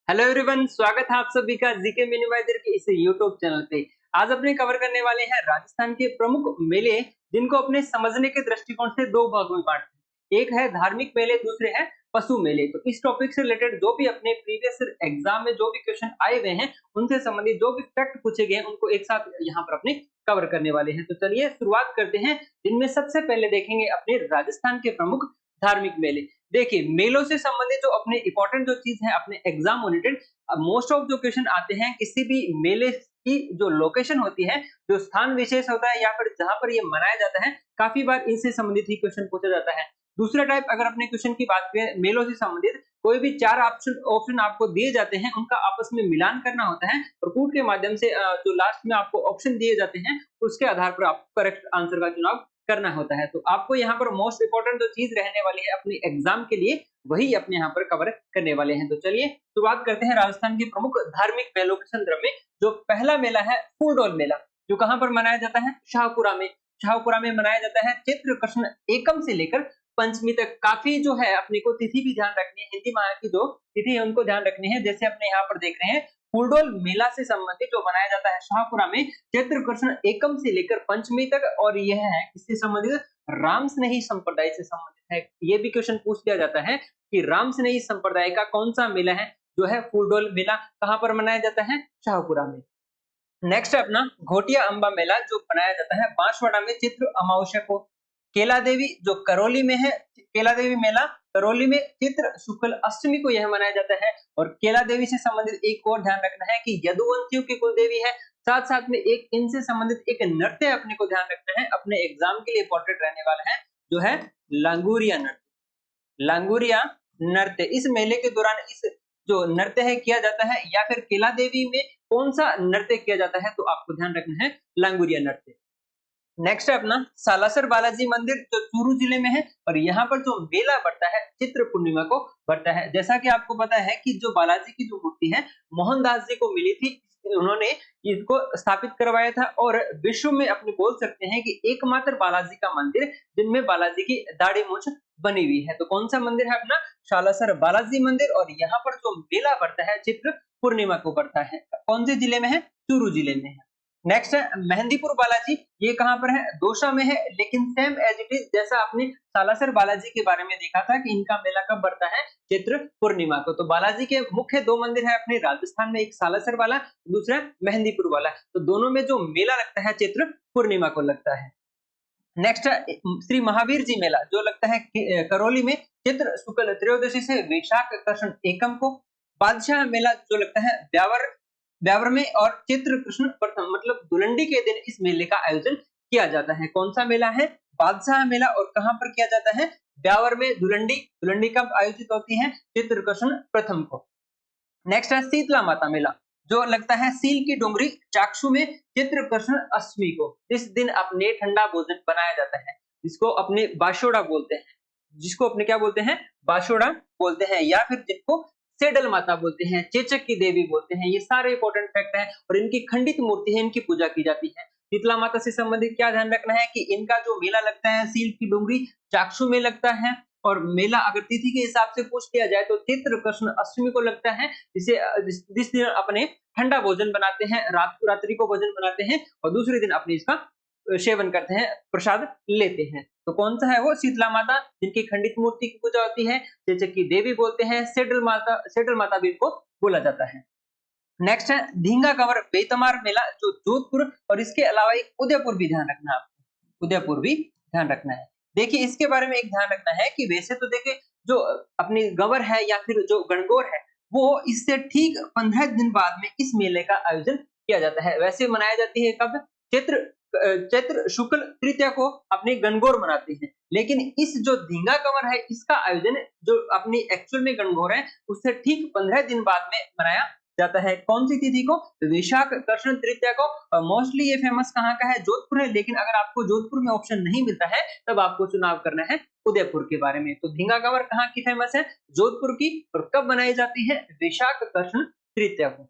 Hello everyone, स्वागत है आप सभी का जीके मिनिमाइजर के इस यूट्यूब चैनल पे। आज अपने कवर करने वाले हैं राजस्थान के प्रमुख मेले, जिनको अपने समझने के दृष्टिकोण से दो भागों में बांटते हैं। एक है धार्मिक मेले, दूसरे है पशु मेले। तो इस टॉपिक से रिलेटेड जो भी अपने प्रीवियस एग्जाम में जो भी क्वेश्चन आए हुए हैं, उनसे संबंधित जो भी फैक्ट पूछे गए हैं, उनको एक साथ यहाँ पर अपने कवर करने वाले हैं। तो चलिए शुरुआत करते हैं। जिनमें सबसे पहले देखेंगे अपने राजस्थान के प्रमुख धार्मिक मेले। देखिए, मेलों से संबंधित जो अपने इंपॉर्टेंट जो चीज है अपने एग्जाम ओरिएंटेड, मोस्ट ऑफ जो क्वेश्चन आते हैं किसी भी मेले की जो लोकेशन होती है, जो स्थान विशेष होता है या फिर जहां पर ये मनाया जाता है, काफी बार इनसे संबंधित ही क्वेश्चन पूछा जाता है। दूसरा टाइप अगर अपने क्वेश्चन की बात करें, मेलों से संबंधित कोई भी चार ऑप्शन ऑप्शन आपको दिए जाते हैं, उनका आपस में मिलान करना होता है और कूट के माध्यम से जो लास्ट में आपको ऑप्शन दिए जाते हैं, उसके आधार पर आपको करेक्ट आंसर का चुनाव करना होता है। तो आपको यहाँ पर मोस्ट इंपोर्टेंट जो चीज रहने वाली है अपने एग्जाम के लिए, वही अपने यहाँ पर कवर करने वाले हैं। तो चलिए शुरुआत करते हैं राजस्थान के प्रमुख धार्मिक मेलों के संदर्भ में। जो पहला मेला है फूलडोल मेला, जो कहाँ पर मनाया जाता है? शाहपुरा में। शाहपुरा में मनाया जाता है चैत्र कृष्ण एकम से लेकर पंचमी तक। काफी जो है अपने को तिथि भी ध्यान रखनी है, हिंदी माह की जो तिथि है उनको ध्यान रखनी है। जैसे अपने यहाँ पर देख रहे हैं, फूलडोल मेला से संबंधित जो मनाया जाता है शाहपुरा में चैत्र कृष्ण एकम से लेकर पंचमी तक, और यह है किससे संबंधित? राम स्नेही संप्रदाय से संबंधित है। ये भी क्वेश्चन पूछ लिया जाता है कि राम स्नेही संप्रदाय का कौन सा मेला है जो है फूलडोल मेला, कहाँ पर मनाया जाता है? शाहपुरा में। नेक्स्ट है अपना घोटिया अंबा मेला, जो मनाया जाता है बांसवाड़ा में चित्र अमावस्या को। केला देवी जो करौली में है, केला देवी मेला करौली में चित्र शुक्ल अष्टमी को यह मनाया जाता है। और केला देवी से संबंधित एक और ध्यान रखना है कि यदुवंशियों की कुल देवी है। साथ साथ में एक इनसे संबंधित एक नृत्य अपने को ध्यान रखना है, अपने एग्जाम के लिए इंपॉर्टेंट रहने वाला है, जो है लांगुरिया नृत्य। लांगुरिया नृत्य इस मेले के दौरान इस जो नृत्य है किया जाता है, या फिर केला देवी में कौन सा नृत्य किया जाता है? तो आपको ध्यान रखना है लांगुरिया नृत्य। नेक्स्ट है अपना सालासर बालाजी मंदिर, जो चूरू जिले में है। और यहाँ पर जो मेला बढ़ता है चित्र पूर्णिमा को बढ़ता है। जैसा कि आपको पता है कि जो बालाजी की जो मूर्ति है मोहनदास जी को मिली थी, उन्होंने इसको स्थापित करवाया था। और विश्व में अपने बोल सकते हैं कि एकमात्र बालाजी का मंदिर जिनमें बालाजी की दाढ़ी मूंछ बनी हुई है। तो कौन सा मंदिर है अपना? सालासर बालाजी मंदिर। और यहाँ पर जो मेला बढ़ता है चित्र पूर्णिमा को बढ़ता है। कौन से जिले में है? चूरू जिले में है। नेक्स्ट है मेहंदीपुर बालाजी, ये कहाँ पर है? दौसा में है। लेकिन सेम एज इट इज जैसा आपने सालासर बालाजी के बारे में देखा था कि इनका मेला कब बढ़ता है? चैत्र पूर्णिमा को। तो बालाजी के मुख्य दो मंदिर है अपने राजस्थान में, एक सालासर वाला, दूसरा मेहंदीपुर वाला। तो दोनों में जो मेला लगता है चैत्र पूर्णिमा को लगता है। नेक्स्ट है श्री महावीर जी मेला, जो लगता है करौली में चित्र शुक्ल त्रयोदशी से वैशाख कृष्ण एकम को। बादशाह मेला जो लगता है ब्यावर ब्यावर में, और चित्र कृष्ण प्रथम मतलब धुलंडी के दिन इस मेले का आयोजन किया जाता है। कौन सा मेला है? बादशाह मेला। और कहां पर किया जाता है? ब्यावर में। धुलंडी धुलंडी कब आयोजित होती है? चित्र कृष्ण प्रथम को। नेक्स्ट है शीतला माता मेला, जो लगता है सील की डोंगरी चाक्षु में चित्र कृष्ण अष्टमी को। इस दिन अपने ठंडा भोजन बनाया जाता है, जिसको अपने बाशोड़ा बोलते हैं। जिसको अपने क्या बोलते हैं? बाशोड़ा बोलते हैं, या फिर जिनको सेडल माता बोलते हैं, चेचक की देवी बोलते हैं। ये सारे इंपॉर्टेंट फैक्ट हैं। और इनकी खंडित मूर्ति है, इनकी पूजा की जाती है। शीतला माता से संबंधित क्या ध्यान रखना है कि इनका जो मेला लगता है सील की डोंगरी चाक्षु में लगता है। और मेला अगर तिथि के हिसाब से पूछ लिया जाए तो चित्र कृष्ण अष्टमी को लगता है। जिसे जिस दिन अपने ठंडा भोजन बनाते हैं, रात्रि को भोजन बनाते हैं, और दूसरे दिन अपने इसका सेवन करते हैं, प्रसाद लेते हैं। तो कौन सा है वो? शीतला माता, जिनकी खंडित मूर्ति की पूजा होती है, चेचक की देवी बोलते हैं, सेडल माता भी इनको बोला जाता है। नेक्स्ट है धींगा कंवर बेतमार मेला, जो जोधपुर और इसके अलावा एक उदयपुर भी ध्यान रखना है आपको। उदयपुर भी ध्यान रखना है। देखिए, इसके बारे में एक ध्यान रखना है कि वैसे तो देखिए जो अपनी गंवर है या फिर जो गणगौर है, वो इससे ठीक 15 दिन बाद में इस मेले का आयोजन किया जाता है। वैसे मनाई जाती है कब? चैत्र चैत्र शुक्ल तृतीया को अपनी गणगौर मनाते हैं। लेकिन इस जो धींगा कंवर है, इसका आयोजन जो अपनी एक्चुअल में गणगौर है, उससे ठीक 15 दिन बाद में मनाया जाता है। कौन सी तिथि को? वैशाख कृष्ण तृतीया को। मोस्टली ये फेमस कहाँ का है? जोधपुर है। लेकिन अगर आपको जोधपुर में ऑप्शन नहीं मिलता है, तब आपको चुनाव करना है उदयपुर के बारे में। तो धींगा कंवर कहाँ की फेमस है? जोधपुर की। और कब बनाई जाती है? वैशाख कृष्ण तृतीया को।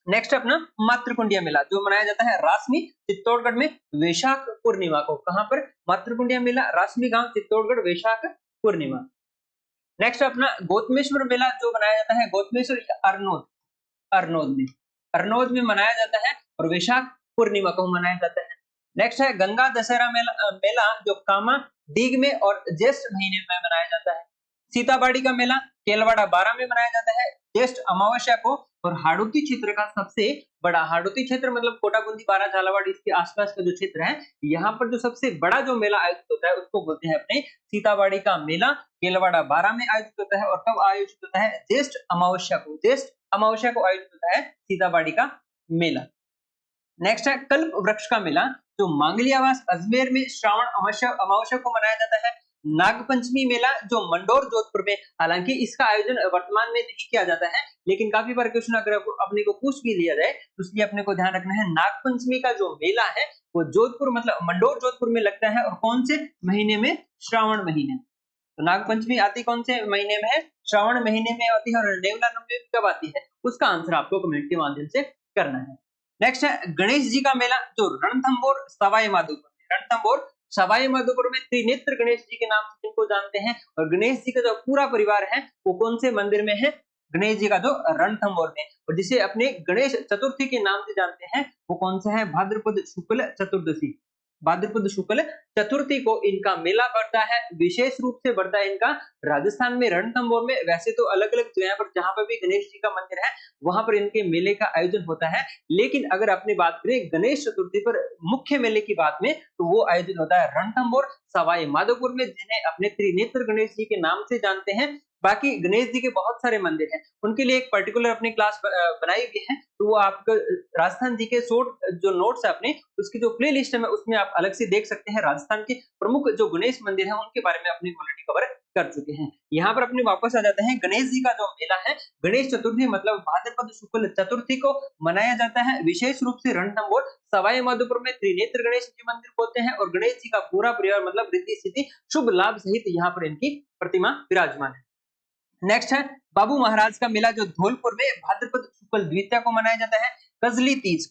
नेक्स्ट अपना मातृकुंडिया मेला, जो मनाया जाता है रासमी चित्तौड़गढ़ में वैशाख पूर्णिमा को। कहां पर? मातृकुंडिया मेला, रासमी गांव, चित्तौड़गढ़, वैशाख पूर्णिमा। नेक्स्ट अपना गौतमेश्वर मेला जो मनाया जाता है गौतमेश्वर या अरनोद में मनाया जाता है और वैशाख पूर्णिमा को मनाया जाता है। नेक्स्ट है गंगा दशहरा मेला जो कामा डीग में और ज्येष्ठ महीने में मनाया जाता है। सीताबाड़ी का मेला केलवाड़ा 12 में मनाया जाता है ज्येष्ठ अमावस्या को। और हाड़ौती क्षेत्र का सबसे बड़ा, हाड़ौती क्षेत्र मतलब कोटागुंदी, बारा, झालावाड़, इसके आसपास का जो क्षेत्र है, यहाँ पर जो सबसे बड़ा जो मेला आयोजित होता है उसको बोलते हैं अपने सीताबाड़ी का मेला। केलवाड़ा 12 में आयोजित होता है और कब आयोजित होता है? ज्येष्ठ अमावस्या को आयोजित होता है सीताबाड़ी का मेला। नेक्स्ट है कल्प वृक्ष का मेला जो मांगलियावास अजमेर में श्रावण अमावस्या को मनाया जाता है। नागपंचमी मेला जो मंडोर जोधपुर में, हालांकि इसका आयोजन वर्तमान में नहीं किया जाता है, लेकिन काफी बार क्वेश्चन अगर अपने को पूछ भी लिया जाए तो इसलिए अपने को ध्यान रखना है नागपंचमी का जो मेला है वो जोधपुर मतलब मंडोर जोधपुर में लगता है। और कौन से महीने में? श्रावण महीने। तो नागपंचमी आती कौन से महीने में है? श्रावण महीने में आती है। और नेवला नवमी कब आती है? उसका आंसर आपको कमेंट के माध्यम से करना है। नेक्स्ट है गणेश जी का मेला जो रणथंभौर सवाई माधोपुर में त्रिनेत्र गणेश जी के नाम से जिनको जानते हैं। और गणेश जी का जो पूरा परिवार है वो कौन से मंदिर में है? गणेश जी का जो रणथंभौर में। और जिसे अपने गणेश चतुर्थी के नाम से जानते हैं वो कौन सा है? भाद्रपद शुक्ल चतुर्दशी। भाद्रपद शुक्ल चतुर्थी को इनका मेला पड़ता है, विशेष रूप से बढ़ता है इनका राजस्थान में रणथंभौर में। वैसे तो अलग अलग जगह पर जहां पर भी गणेश जी का मंदिर है वहां पर इनके मेले का आयोजन होता है, लेकिन अगर अपनी बात करें गणेश चतुर्थी पर मुख्य मेले की बात में तो वो आयोजन होता है रणथंभौर सवाई माधोपुर में, जिन्हें अपने त्रिनेत्र गणेश जी के नाम से जानते हैं। बाकी गणेश जी के बहुत सारे मंदिर हैं, उनके लिए एक पर्टिकुलर अपनी क्लास बनाई हुई है, तो वो आपको राजस्थान जी के शॉर्ट जो नोट्स है अपने, उसकी जो प्ले लिस्ट है उसमें आप अलग से देख सकते हैं। राजस्थान के प्रमुख जो गणेश मंदिर है उनके बारे में अपने ऑलरेडी कवर कर चुके हैं। यहाँ पर अपने वापस आ जाते हैं, गणेश जी का जो मेला है गणेश चतुर्थी मतलब भाद्रपद शुक्ल चतुर्थी को मनाया जाता है, विशेष रूप से रणथंभौर सवाई माधोपुर में त्रिनेत्र गणेश जी मंदिर बोलते हैं। और गणेश जी का पूरा परिवार मतलब रिद्धि सिद्धि शुभ लाभ सहित यहाँ पर इनकी प्रतिमा विराजमान है। नेक्स्ट है बाबू महाराज का मेला जो धौलपुर में भाद्रपद शुक्ल द्वितीया को मनाया जाता है। कजली तीज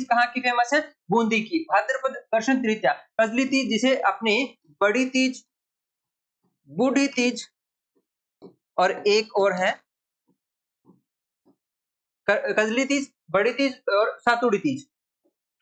कहाँ की फेमस है? बूंदी की। भाद्रपद कृष्ण तृतीया, कजली तीज जिसे अपने बड़ी तीज, बूढ़ी तीज और एक और है कजली तीज, बड़ी तीज और सातुड़ी तीज।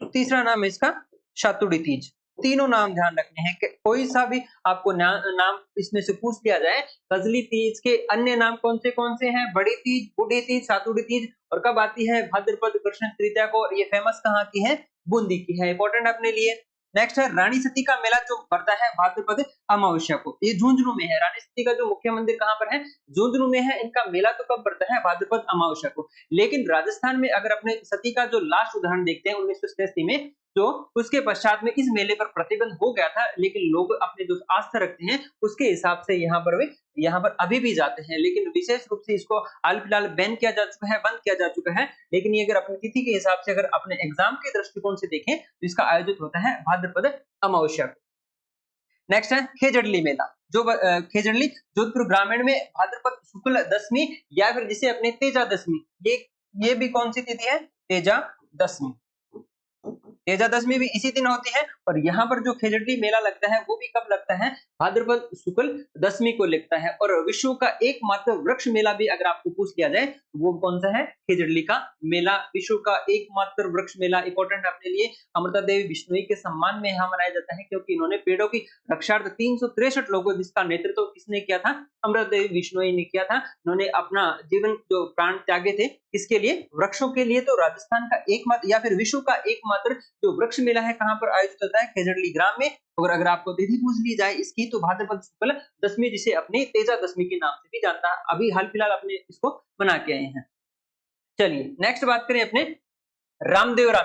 तो तीसरा नाम है इसका शातुड़ी तीज। तीनों नाम ध्यान रखने हैं कि कोई सा भी आपको नाम इसमें से पूछ लिया जाए, कजली तीज के अन्य नाम कौन से हैं? बड़ी तीज, बूढ़ी तीज, सातुड़ी तीज। और कब आती है? भाद्रपद कृष्ण तृतीया को। ये फेमस कहाँ की है? बूंदी की है, इंपॉर्टेंट अपने लिए। नेक्स्ट है रानी सती का मेला जो पड़ता है भाद्रपद अमावस्या को, ये झुंझुनू में है। रानी सती का जो मुख्य मंदिर कहाँ पर है? झुंझुनू में है। इनका मेला तो कब पड़ता है? भाद्रपद अमावस्या को। लेकिन राजस्थान में अगर अपने सती का जो लास्ट उदाहरण देखते हैं 1987 में, तो उसके पश्चात में इस मेले पर प्रतिबंध हो गया था, लेकिन लोग अपने जो आस्था रखते हैं उसके हिसाब से यहाँ पर अभी भी जाते हैं। लेकिन विशेष रूप से इसको हाल फिलहाल बैन किया जा चुका है, बंद किया जा चुका है। लेकिन ये अगर अपनी तिथि के हिसाब से अगर अपने एग्जाम के दृष्टिकोण से देखें तो इसका आयोजित होता है भाद्रपद अमावस्या को। नेक्स्ट है खेजड़ली मेला जो खेजड़ली जोधपुर ग्रामीण में भाद्रपद शुक्ल दशमी या फिर जिसे अपने तेजा दशमी, ये भी कौन सी तिथि है? तेजा दशमी। तेजा दशमी भी इसी दिन होती है। और यहाँ पर जो खेजड़ली मेला लगता है वो भी कब लगता है? भाद्रपद शुक्ल दशमी को लगता है। और विश्व का एकमात्र वृक्ष मेला भी अगर आपको पूछ लिया जाए तो वो कौन सा है? खेजड़ली का मेला, विश्व का एकमात्र वृक्ष मेला। इंपॉर्टेंट अपने लिए अमृता देवी बिश्नोई के सम्मान में यहाँ मनाया जाता है, क्योंकि इन्होंने पेड़ों की रक्षार्थ 363 लोगों जिसका नेतृत्व किसने किया था? अमृता देवी बिश्नोई ने किया था। इन्होंने अपना जीवन जो प्राण त्यागे थे किसके लिए? वृक्षों के लिए। तो राजस्थान का एकमात्र या फिर विश्व का एकमात्र जो वृक्ष मेला है कहां पर आयोजित होता है? खेजड़ली ग्राम में। और अगर आपको तिथि पूछ ली जाए इसकी तो भाद्रपद शुक्ल दशमी, जिसे अपने तेजा दशमी के नाम से भी जानता है, अभी हाल फिलहाल अपने इसको बना के आए हैं। चलिए नेक्स्ट बात करें अपने रामदेवरा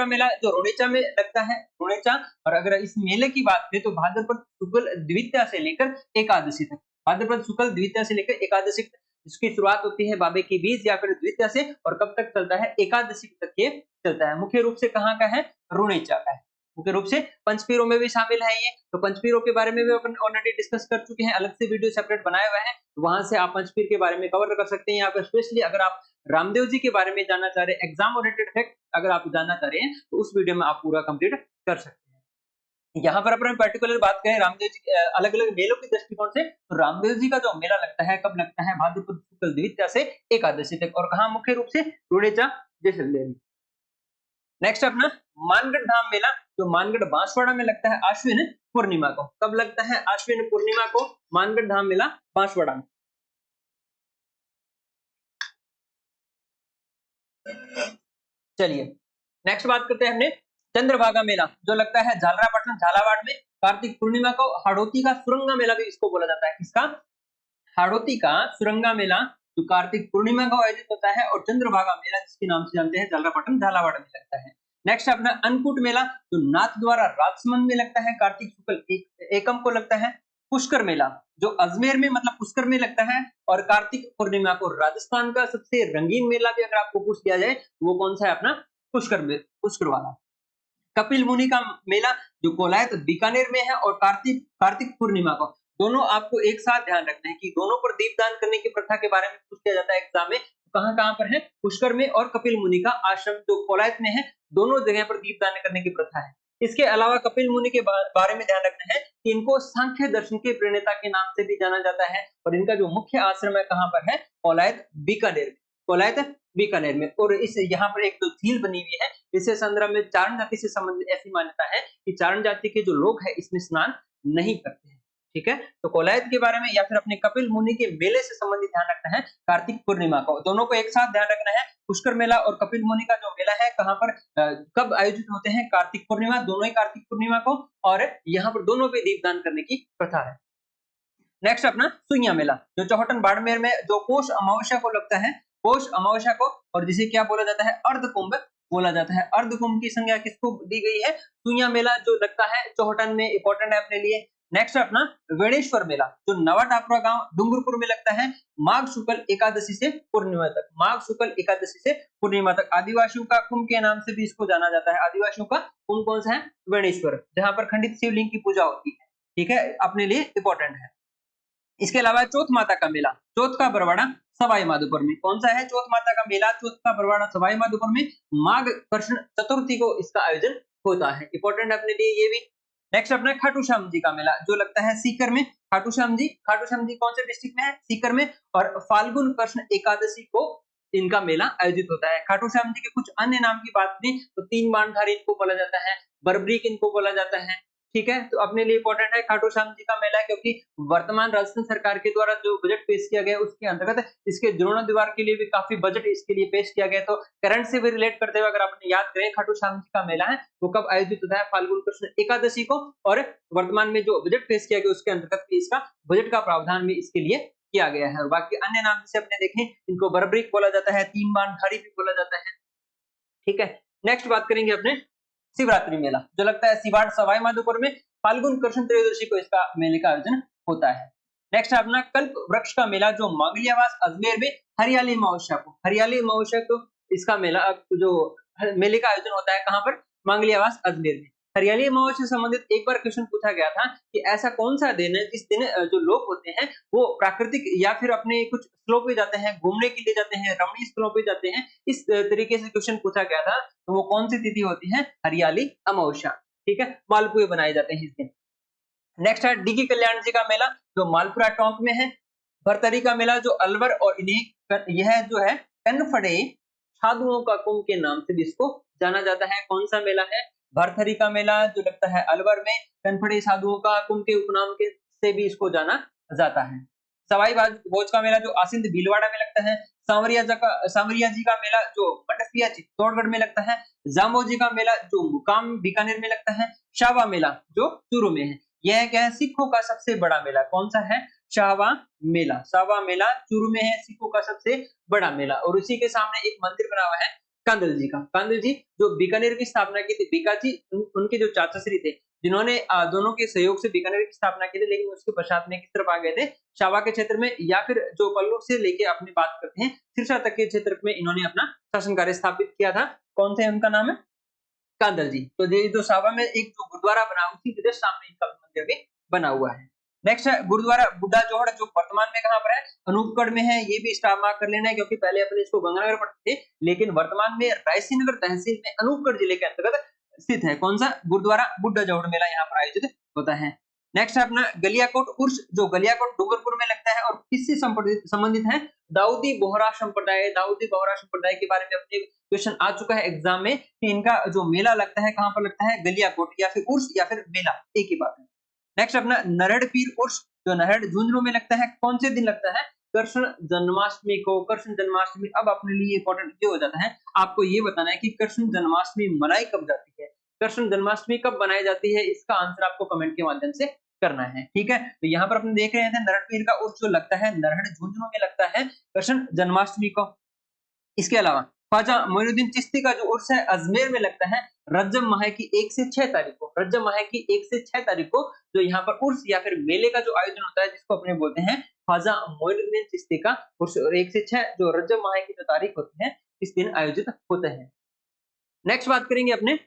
मेला जो रुणेचा में लगता है, रुणेचा। और अगर इस मेले की बात करें तो भाद्रपद शुक्ल द्वितीया से लेकर एकादशी तक, भाद्रपद शुक्ल द्वितीया से लेकर एकादशी तक इसकी शुरुआत होती है बाबे की बीज या फिर द्वितीया से, और कब तक चलता है? एकादशी तक ये चलता है। मुख्य रूप से कहाँ का है? रुणेचा का है। मुख्य रूप से पंचपीरों में भी शामिल है ये। तो पंचपीरों के बारे में भी अपन ऑलरेडी डिस्कस कर चुके हैं, अलग से वीडियो सेपरेट बनाए हुए हैं, वहां से आप पंचपीर के बारे में कवर कर सकते हैं। यहाँ पर स्पेशली अगर आप रामदेव जी के बारे में जानना चाह रहे हैं, एग्जाम ओरिएंटेड फैक्ट अगर आप जानना चाह रहे हैं तो उस वीडियो में आप पूरा कंप्लीट कर सकते हैं। यहाँ पर अपन पर्टिकुलर बात करें रामदेव जी अलग अलग मेलों के दृष्टिकोण से, तो रामदेव जी का जो मेला लगता है कब लगता है, भाद्रपद शुक्ल द्वितीया से एकादशी तक, और कहा मुख्य रूप से रुड़ेचा जैसलमेर में। नेक्स्ट अपना मानगढ़ धाम मेला, जो मानगढ़ बांसवाड़ा में लगता है आश्विन पूर्णिमा को। कब लगता है? आश्विन पूर्णिमा को मानगढ़ धाम मेला बांसवाड़ा में। चलिए नेक्स्ट बात करते हैं हमने चंद्रभागा मेला, जो लगता है झालरापाटन झालावाड़ में कार्तिक पूर्णिमा को। हाड़ौती का सुरंगा मेला भी इसको बोला जाता है। किसका? हाड़ौती का सुरंगा मेला जो कार्तिक पूर्णिमा को आयोजित होता है, और चंद्रभागा मेला जिसके नाम से जानते हैं झालरापाटन झालावाड़ में लगता है। नेक्स्ट अपना अन्नकूट मेला, जो नाथद्वारा राजसमंद में लगता है, कार्तिक शुक्ल एकम को लगता है। पुष्कर मेला जो अजमेर में मतलब पुष्कर में लगता है, और कार्तिक पूर्णिमा को। राजस्थान का सबसे रंगीन मेला भी अगर आपको पूछ दिया जाए वो कौन सा है? अपना पुष्कर में, पुष्कर वाला। कपिल मुनि का मेला जो कोलायत बीकानेर में है, और कार्तिक पूर्णिमा को। दोनों आपको एक साथ ध्यान रखना है कि दोनों पर दीपदान करने की प्रथा के बारे में पूछ लिया जाता है एग्जाम में। कहां कहां पर है? पुष्कर में और कपिल मुनि का आश्रम जो कोलायत में है, दोनों जगह पर दीपदान करने की प्रथा है। इसके अलावा कपिल मुनि के बारे में ध्यान रखना है कि इनको सांख्य दर्शन के प्रणेता के नाम से भी जाना जाता है, और इनका जो मुख्य आश्रम है कहां पर है? कोलायत बीकानेर में, कोलायत बीकानेर में। और इस यहाँ पर एक जो झील बनी हुई है, इससे संदर्भ में चारण जाति से संबंधित ऐसी मान्यता है कि चारण जाति के जो लोग हैं इसमें स्नान नहीं करते हैं। ठीक है, तो कोलायत के बारे में या फिर अपने कपिल मुनि के मेले से संबंधित ध्यान रखना है कार्तिक पूर्णिमा को। दोनों को एक साथ ध्यान रखना है। पुष्कर मेला और कपिल मुनि का जो मेला है कहां पर कब आयोजित होते हैं? कार्तिक पूर्णिमा, दोनों ही कार्तिक पूर्णिमा को, और यहाँ पर दोनों पे दीपदान करने की प्रथा है। नेक्स्ट अपना सुइया मेला जो चौहटन बाड़मेर में जो पौष अमावस्या को लगता है, पौष अमावस्या को, और जिसे क्या बोला जाता है? अर्धकुंभ बोला जाता है। अर्धकुंभ की संज्ञा किसको दी गई है? सुइया मेला जो लगता है चौहटन में, इंपॉर्टेंट है अपने लिए। नेक्स्ट अपना वेणेश्वर मेला जो नवा टापरा गांव डूंगरपुर में लगता है, माघ शुक्ल एकादशी से पूर्णिमा तक, माघ शुक्ल एकादशी से पूर्णिमा तक। आदिवासियों का कुंभ के नाम से भी इसको जाना जाता है। आदिवासियों का कुंभ कौन सा है? वेणेश्वर, जहां पर खंडित शिवलिंग की पूजा होती है। ठीक है, अपने लिए इंपॉर्टेंट है। इसके अलावा चौथ माता का मेला, चौथ का बरवाड़ा सवाई माधोपुर में। कौन सा है चौथ माता का मेला? चौथ का बरवाड़ा सवाई माधोपुर में। माघ कृष्ण चतुर्थी को इसका आयोजन होता है। इंपॉर्टेंट अपने लिए ये भी। नेक्स्ट अपना खाटू श्याम जी का मेला जो लगता है सीकर में। खाटू श्याम जी कौन से डिस्ट्रिक्ट में है? सीकर में। और फाल्गुन कृष्ण एकादशी को इनका मेला आयोजित होता है। खाटू श्याम जी के कुछ अन्य नाम की बात करें तो तीन बाणधारी इनको बोला जाता है, बरबरीक इनको बोला जाता है। ठीक है, तो अपने लिए इंपॉर्टेंट है खाटू श्याम जी का मेला, क्योंकि वर्तमान राजस्थान सरकार के द्वारा जो बजट पेश किया गया उसके अंतर्गत इसके जीर्णोद्धार के लिए भी काफी बजट इसके लिए पेश किया गया। तो करंट से भी रिलेट करते हुए अगर आपने याद करें, खाटू श्याम जी का मेला है वो कब आयोजित होता है? फाल्गुन कृष्ण एकादशी को। और वर्तमान में जो बजट पेश किया गया उसके अंतर्गत भी इसका बजट का प्रावधान भी इसके लिए किया गया है। और बाकी अन्य नाम जैसे अपने देखें, इनको बरबरीक बोला जाता है, तीन बाणधारी भी बोला जाता है। ठीक है, नेक्स्ट बात करेंगे अपने शिवरात्रि मेला जो लगता है सिवाड़ सवाई माधोपुर में। फाल्गुन कृष्ण त्रयोदशी को इसका मेले का आयोजन होता है। नेक्स्ट अपना कल्प वृक्ष का मेला जो मांगलियावास अजमेर में हरियाली अमावस्या को इसका मेला जो मेले का आयोजन होता है कहां पर? मांगलियावास अजमेर में। हरियाली अमावस्या से संबंधित एक बार क्वेश्चन पूछा गया था कि ऐसा कौन सा दिन है जिस दिन जो लोग होते हैं वो प्राकृतिक या फिर अपने कुछ स्थलों पे जाते हैं, घूमने के लिए जाते हैं, रमणीय स्थलों पे जाते हैं, इस तरीके से क्वेश्चन पूछा गया था। तो वो कौन सी तिथि होती है? हरियाली अमावस्या। ठीक है, मालपुए बनाए जाते हैं इस दिन। नेक्स्ट है डीगी कल्याण जी का मेला जो मालपुरा टोंक में है। भरतरी का मेला जो अलवर और इन्हें यह जो है कनफड़े साधुओं का कुंभ के नाम से भी इसको जाना जाता है। कौन सा मेला है? भरथरी का मेला जो लगता है अलवर में, कनफड़े साधुओं का कुंभ के उपनाम के से भी इसको जाना जाता है। सवाई भोज का मेला जो आसिंद भीलवाड़ा में लगता है। सांवरिया जी का मेला जो मटकिया चित्तौड़गढ़ में लगता है। जामो जी का मेला जो मुकाम बीकानेर में लगता है। शावा मेला जो चूरू में है। यह क्या है? सिखों का सबसे बड़ा मेला। कौन सा है? शावा मेला चूरू में है, सिखों का सबसे बड़ा मेला। और उसी के सामने एक मंदिर बना हुआ है कांदल जी का। कांदल जी जो बीकानेर की स्थापना की थी, बीकाजी उनके जो चाचाश्री थे जिन्होंने दोनों के सहयोग से बीकानेर की स्थापना की थी, लेकिन उसके पश्चात में किस तरफ आ गए थे? शावा के क्षेत्र में, या फिर जो पल्लू से लेके अपनी बात करते हैं सिरसा तक के क्षेत्र में इन्होंने अपना शासन कार्य स्थापित किया था। कौन थे? उनका नाम है कांदल जी। तो ये जो शावा में एक जो गुरुद्वारा बना उसी के जस्ट सामने इनका मंदिर भी बना हुआ है। नेक्स्ट है गुरुद्वारा बुड्ढा जोहड़ जो वर्तमान में कहां पर है? अनूपगढ़ में है। ये भी स्टार मार्क कर लेना है क्योंकि पहले अपने इसको गंगानगर पढ़ते थे, लेकिन वर्तमान में रायसीनगर तहसील में अनूपगढ़ जिले के अंतर्गत स्थित है। कौन सा? गुरुद्वारा बुड्ढा जौड़ मेला यहाँ पर आयोजित होता है। नेक्स्ट है अपना गलियाकोट उर्स, जो गलियाकोट डूंगरपुर में लगता है और किससे संबंधित है? दाऊदी बोहरा संप्रदाय। दाऊदी बोहरा संप्रदाय के बारे में अपने क्वेश्चन आ चुका है एग्जाम में कि इनका जो मेला लगता है कहाँ पर लगता है? गलियाकोट, या फिर उर्स या फिर मेला, एक ही बात है। नेक्स्ट अपना नरहड़ पीर उर्स, जो नरहड़ झुंझुनू में लगता है, कौन से दिन लगता है? कृष्ण जन्माष्टमी को। कृष्ण जन्माष्टमी, अब अपने लिए इंपॉर्टेंट ये हो जाता है, आपको ये बताना है कि कृष्ण जन्माष्टमी मनाई कब जाती है। कृष्ण जन्माष्टमी कब मनाई जाती है, इसका आंसर आपको कमेंट के माध्यम से करना है। ठीक है, तो यहाँ पर अपने देख रहे थे नरहड़ पीर का उर्स जो लगता है नरहड़ झुंझुनू में लगता है कृष्ण जन्माष्टमी को। इसके अलावा ख्वाजा मोइनुद्दीन चिश्ती का जो उर्स है अजमेर में लगता है रजब माह की 1 से 6 तारीख को। रजब माह की 1 से 6 तारीख को जो यहाँ पर उर्स या फिर मेले का जो आयोजन होता है, जिसको अपने बोलते हैं ख्वाजा मोइनुद्दीन चिश्ती का उर्स, 1 से 6 जो रजब माह की जो तारीख होती है इस दिन आयोजित होते हैं। नेक्स्ट बात करेंगे अपने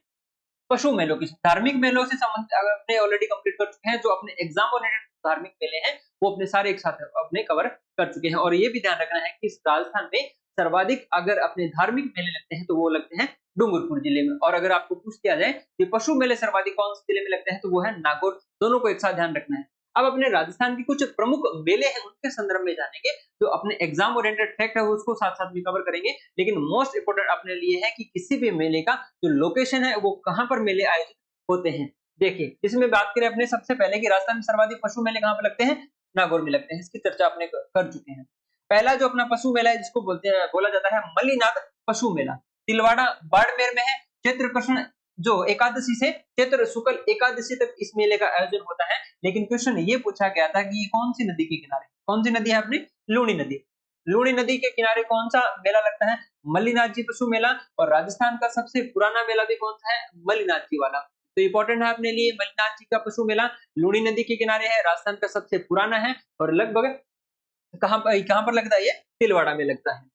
पशु मेलों की। धार्मिक मेलों से संबंधित अपने ऑलरेडी कंप्लीट कर चुके हैं, जो अपने एग्जाम ओरिएंटेड धार्मिक मेले हैं वो अपने सारे एक साथ अपने कवर कर चुके हैं। और ये भी ध्यान रखना है कि इस राजस्थान में सर्वाधिक अगर अपने धार्मिक मेले लगते हैं तो वो लगते हैं डूंगरपुर जिले में। और अगर आपको पूछ किया जाए कि पशु मेले सर्वाधिक कौन से जिले में लगते हैं तो वो है नागौर। दोनों को एक साथ ध्यान रखना है। अब अपने राजस्थान की कुछ प्रमुख मेले हैं उनके संदर्भ में जानेंगे, जो अपने एग्जाम ओरिएंटेड फैक्ट है वो उसको साथ साथ में कवर करेंगे। लेकिन मोस्ट इंपोर्टेंट अपने लिए है कि किसी भी मेले का जो लोकेशन है वो कहाँ पर मेले आयोजित होते हैं। देखिए, इसमें बात करें अपने सबसे पहले कि राजस्थान में सर्वाधिक पशु मेले कहाँ पर लगते हैं? नागौर में लगते हैं। इसकी चर्चा अपने कर चुके हैं। पहला जो अपना पशु मेला है जिसको बोला जाता है मल्लीनाथ पशु मेला, तिलवाड़ा बाड़मेर में है। चैत्र कृष्ण जो एकादशी से चैत्र शुक्ल एकादशी तक इस मेले का आयोजन होता है। लेकिन क्वेश्चन ये पूछा गया था कि ये कौन सी नदी के किनारे, कौन सी नदी है अपनी? लूनी नदी। लूनी नदी के किनारे कौन सा मेला लगता है? मल्लीनाथ जी पशु मेला। और राजस्थान का सबसे पुराना मेला भी कौन सा है? मल्लीनाथ जी वाला। तो इंपॉर्टेंट है अपने लिए मल्लीनाथ जी का पशु मेला, लूनी नदी के किनारे है, राजस्थान का सबसे पुराना है और लगभग कहां पर लगता है? ये तिलवाड़ा में लगता है।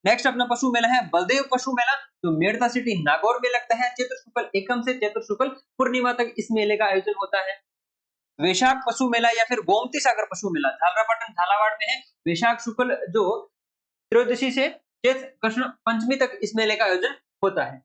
नेक्स्ट अपना पशु मेला है बलदेव पशु मेला, जो मेड़ता सिटी नागौर में लगता है। चैत्र शुक्ल एकम से चैत्र शुक्ल पूर्णिमा तक इस मेले का आयोजन होता है। वैशाख पशु मेला या फिर गोमती सागर पशु मेला झालरापाटन झालावाड़ में है। वैशाख शुक्ल जो त्रयोदशी से चैत्र कृष्ण पंचमी तक इस मेले का आयोजन होता है।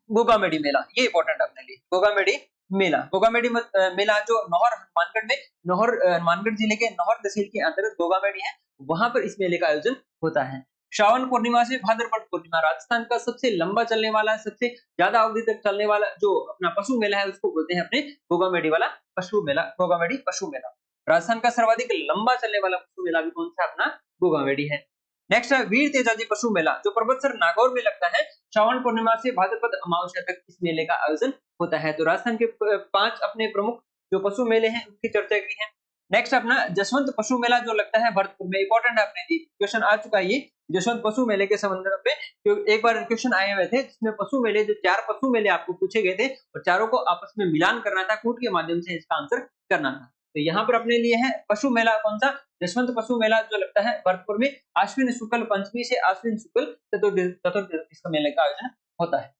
गोगामेडी मेला, ये इंपॉर्टेंट अपने लिए। गोगामेडी मेला, गोगामेडी मेला जो नौहर हनुमानगढ़ में, नौहर हनुमानगढ़ जिले के नौहर तहसील के अंतर्गत गोगामेडी है, वहां पर इस मेले का आयोजन होता है। श्रावण पूर्णिमा से भाद्रपद पूर्णिमा राजस्थान का सबसे लंबा चलने वाला, सबसे ज्यादा अवधि तक चलने वाला जो अपना पशु मेला है उसको बोलते हैं अपने गोगामेडी वाला पशु मेला, गोगामेडी पशु मेला। राजस्थान का सर्वाधिक लंबा चलने वाला पशु मेला भी कौन सा? अपना गोगामेडी है। नेक्स्ट है वीर तेजाजी पशु मेला, जो पर्वतसर नागौर में लगता है। श्रावण पूर्णिमा से भाद्रपद अमावस्या तक इस मेले का आयोजन होता है। तो राजस्थान के 5 अपने प्रमुख जो पशु मेले हैं उनकी चर्चा की है। नेक्स्ट अपना जसवंत पशु मेला जो लगता है भरतपुर में, इंपॉर्टेंट है अपने लिए, क्वेश्चन आ चुका है ये जसवंत पशु मेले के संबंध में। क्योंकि एक बार क्वेश्चन आए हुए थे जिसमें पशु मेले जो 4 पशु मेले आपको पूछे गए थे और चारों को आपस में मिलान करना था, कूट के माध्यम से इसका आंसर करना था। तो यहाँ पर अपने लिए है पशु मेला कौन सा? जसवंत पशु मेला जो लगता है भरतपुर में। आश्विन शुक्ल पंचमी से आश्विन शुक्ल चतुर्दशी इसका मेले का आयोजन होता है।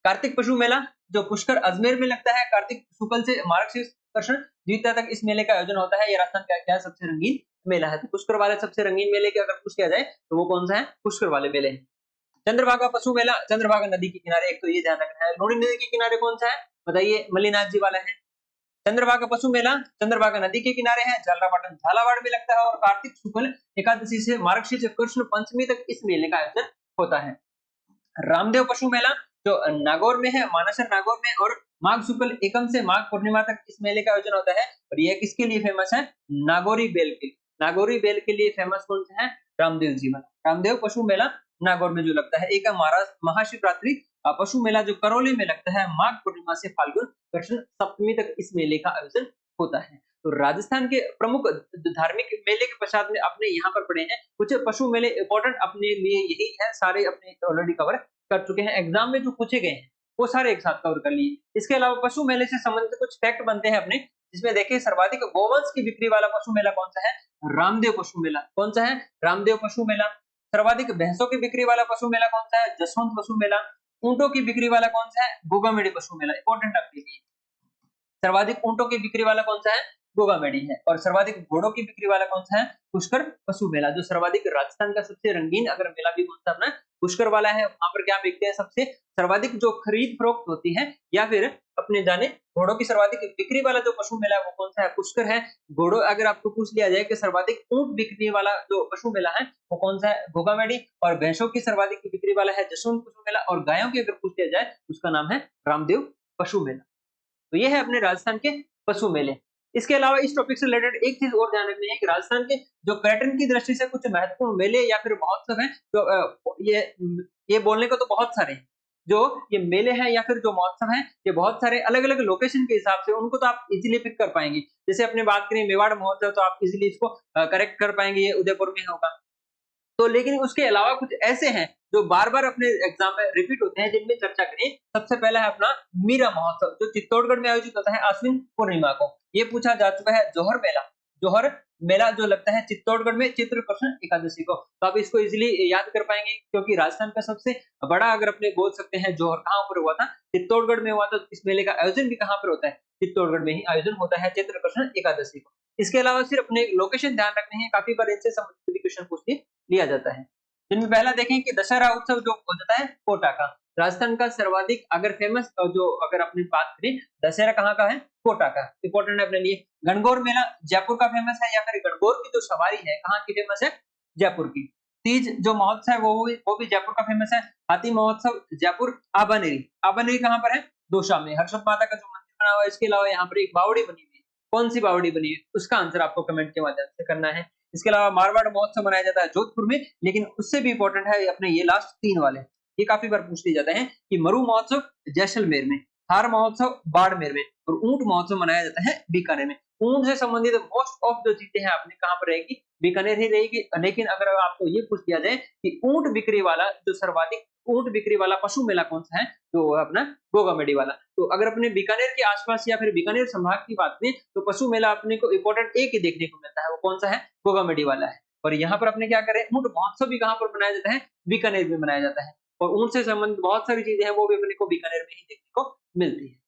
कार्तिक पशु मेला जो पुष्कर अजमेर में लगता है। कार्तिक शुक्ल से मार्गशीर्ष कृष्ण द्वितीया तक इस मेले का आयोजन होता है। ये राजस्थान का क्या सबसे रंगीन मेला है। तो पुष्कर वाले सबसे रंगीन मेले की अगर पूछ किया जाए तो वो कौन सा है? पुष्कर वाले मेले हैं। चंद्रभागा पशु मेला, चंद्रभागा नदी के किनारे, एक तो ये ध्यान रखना है। लूनी नदी के किनारे कौन सा है? बताइए, मल्लीनाथ जी वाला है। चंद्रभागा पशु मेला चंद्रभागा नदी के किनारे है, झालरापाटन झालावाड़ में लगता है और कार्तिक शुक्ल एकादशी से मार्गशीर्ष कृष्ण पंचमी तक इस मेले का आयोजन होता है। रामदेव पशु मेला जो नागौर में है, मानसर नागौर में, और माघ शुक्ल एकम से माघ पूर्णिमा तक इस मेले का आयोजन होता है। और यह किसके लिए फेमस है? नागौरी बेल के लिए। नागौरी बेल के लिए फेमस कौन सा है? रामदेव जी वाला। रामदेव पशु मेला नागौर में जो लगता है। एक महाशिवरात्रि पशु मेला जो करौली में लगता है, माघ पूर्णिमा से फाल्गुन कृष्ण सप्तमी तक इस मेले का आयोजन होता है। तो राजस्थान के प्रमुख धार्मिक मेले के पश्चात में आपने यहाँ पर पढ़े हैं कुछ पशु मेले इंपॉर्टेंट अपने लिए यही है, सारे अपने ऑलरेडी कवर कर चुके हैं। एग्जाम में जो पूछे गए हैं वो सारे एक साथ कवर कर लिए। इसके अलावा पशु मेले से संबंधित कुछ फैक्ट बनते हैं अपने, जिसमें देखिए सर्वाधिक गोवंश की बिक्री वाला पशु मेला कौन सा है? रामदेव पशु मेला। कौन सा है? रामदेव पशु मेला। सर्वाधिक भैंसों की बिक्री वाला पशु मेला कौन सा है? जसवंत पशु मेला। ऊंटों की बिक्री वाला कौन सा है? गोगामेडी पशु मेला। इंपॉर्टेंट आपके लिए। सर्वाधिक ऊंटों की बिक्री वाला कौन सा है? गोगामेडी है। और सर्वाधिक घोड़ों की बिक्री वाला कौन सा है? पुष्कर पशु मेला। जो सर्वाधिक राजस्थान का सबसे रंगीन अगर मेला भी कौन सा अपना पुष्कर वाला है, वहां पर क्या बिकते हैं सबसे सर्वाधिक जो खरीद फरोख्त होती है, या फिर अपने जाने घोड़ों की सर्वाधिक बिक्री वाला जो पशु मेला है वो कौन सा है? पुष्कर है। घोड़ों अगर आपको पूछ लिया जाए कि सर्वाधिक ऊंट बिकने वाला जो पशु मेला है वो कौन सा है? घोगामेडी। और भैंसों की सर्वाधिक बिक्री वाला है जसवंत पशु मेला, और गायों की अगर पूछ लिया जाए उसका नाम है रामदेव पशु मेला। तो ये है अपने राजस्थान के पशु मेले। इसके अलावा इस टॉपिक से रिलेटेड एक चीज और ध्यान रखनी है कि राजस्थान के जो पर्यटन की दृष्टि से कुछ महत्वपूर्ण मेले या फिर महोत्सव हैं, तो ये बोलने को तो बहुत सारे हैं। जो ये मेले हैं या फिर जो महोत्सव हैं, ये बहुत सारे अलग-अलग लोकेशन के हिसाब से उनको तो आप इजीली पिक कर पाएंगे। जैसे अपने बात करें मेवाड़ महोत्सव, तो आप इजीली इसको करेक्ट कर पाएंगे, ये उदयपुर में होगा। तो लेकिन उसके अलावा कुछ ऐसे हैं जो बार-बार अपने एग्जाम में रिपीट होते हैं, जिनमें चर्चा करें। सबसे पहला है अपना मीरा महोत्सव, जो चित्तौड़गढ़ में आयोजित होता है आश्विन पूर्णिमा को। ये पूछा जा चुका है। जोहर मेला, जोहर मेला जो लगता है चित्तौड़गढ़ में चित्र कृष्ण एकादशी को। तो आप इसको इजीली याद कर पाएंगे, क्योंकि राजस्थान का सबसे बड़ा अगर अपने बोल सकते हैं जोहर कहाँ पर हुआ था? चित्तौड़गढ़ में हुआ था। इस मेले का आयोजन भी कहाँ पर होता है? चित्तौड़गढ़ में ही आयोजन होता है चित्र कृष्ण एकादशी को। इसके अलावा सिर्फ अपने लोकेशन ध्यान रखने हैं, काफी बार इनसे संबंधित भी क्वेश्चन पूछ लिया जाता है। जिनमें पहला देखें कि दशहरा उत्सव जो हो जाता है कोटा का। राजस्थान का सर्वाधिक अगर फेमस जो अगर अपनी बात करें, दशहरा कहाँ का है? कोटा का। इंपॉर्टेंट है अपने लिए। गणगौर मेला जयपुर का फेमस है, या फिर गणगौर की जो सवारी है कहाँ की फेमस है? जयपुर की। तीज जो महोत्सव है वो भी जयपुर का फेमस है। हाथी महोत्सव जयपुर। आबानेरी, आबानेरी कहाँ पर है? दोसा में। हर्षद माता का जो मंदिर बना हुआ है, इसके अलावा यहाँ पर एक बावड़ी बनी हुई है। कौन सी बावड़ी बनी है? उसका आंसर आपको कमेंट के माध्यम से करना है। इसके अलावा मारवाड़ महोत्सव मनाया जाता है जोधपुर में, लेकिन उससे भी इंपॉर्टेंट है अपने ये लास्ट तीन वाले। ये काफी बार पूछ लिए जाते हैं कि मरु महोत्सव जैसलमेर में, हार महोत्सव बाड़मेर में, और ऊंट महोत्सव मनाया जाता है बीकानेर में। ऊंट से संबंधित मोस्ट ऑफ जो चीजें हैं आपने कहाँ पर रहेगी? बीकानेर ही रहेगी। लेकिन अगर आपको ये पूछ लिया जाए कि ऊंट बिक्री वाला जो सर्वाधिक ऊंट बिक्री वाला पशु मेला कौन सा है, तो वो है अपना गोगामेडी वाला। तो अगर अपने बीकानेर के आसपास या फिर बीकानेर संभाग की बात करें, तो पशु मेला अपने को इंपॉर्टेंट एक ही देखने को मिलता है, वो कौन सा है? गोगामेडी वाला है। और यहाँ पर अपने क्या करें, ऊंट महोत्सव भी कहाँ पर मनाया जाता है? बीकानेर में मनाया जाता है। और ऊंट से संबंधित बहुत सारी चीजें हैं वो भी अपने को बीकानेर में ही देखने को मिलती है।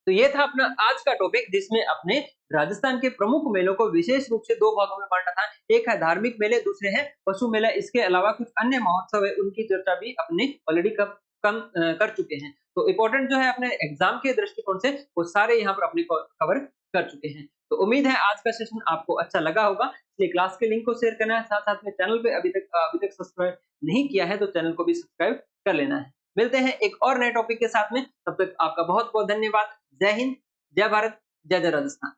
तो ये था अपना आज का टॉपिक, जिसमें अपने राजस्थान के प्रमुख मेलों को विशेष रूप से दो भागों में बांटा था। एक है धार्मिक मेले, दूसरे हैं पशु मेला। इसके अलावा कुछ अन्य महोत्सव है, उनकी चर्चा भी अपने ऑलरेडी कम कर चुके हैं। तो इम्पोर्टेंट जो है अपने एग्जाम के दृष्टिकोण से वो सारे यहाँ पर अपने को कवर कर चुके हैं। तो उम्मीद है आज का सेशन आपको अच्छा लगा होगा। इसलिए क्लास के लिंक को शेयर करना है, साथ साथ में चैनल पे अभी तक सब्सक्राइब नहीं किया है तो चैनल को भी सब्सक्राइब कर लेना है। मिलते हैं एक और नए टॉपिक के साथ में, तब तक आपका बहुत बहुत धन्यवाद। जय हिंद, जय भारत, जय जय राजस्थान।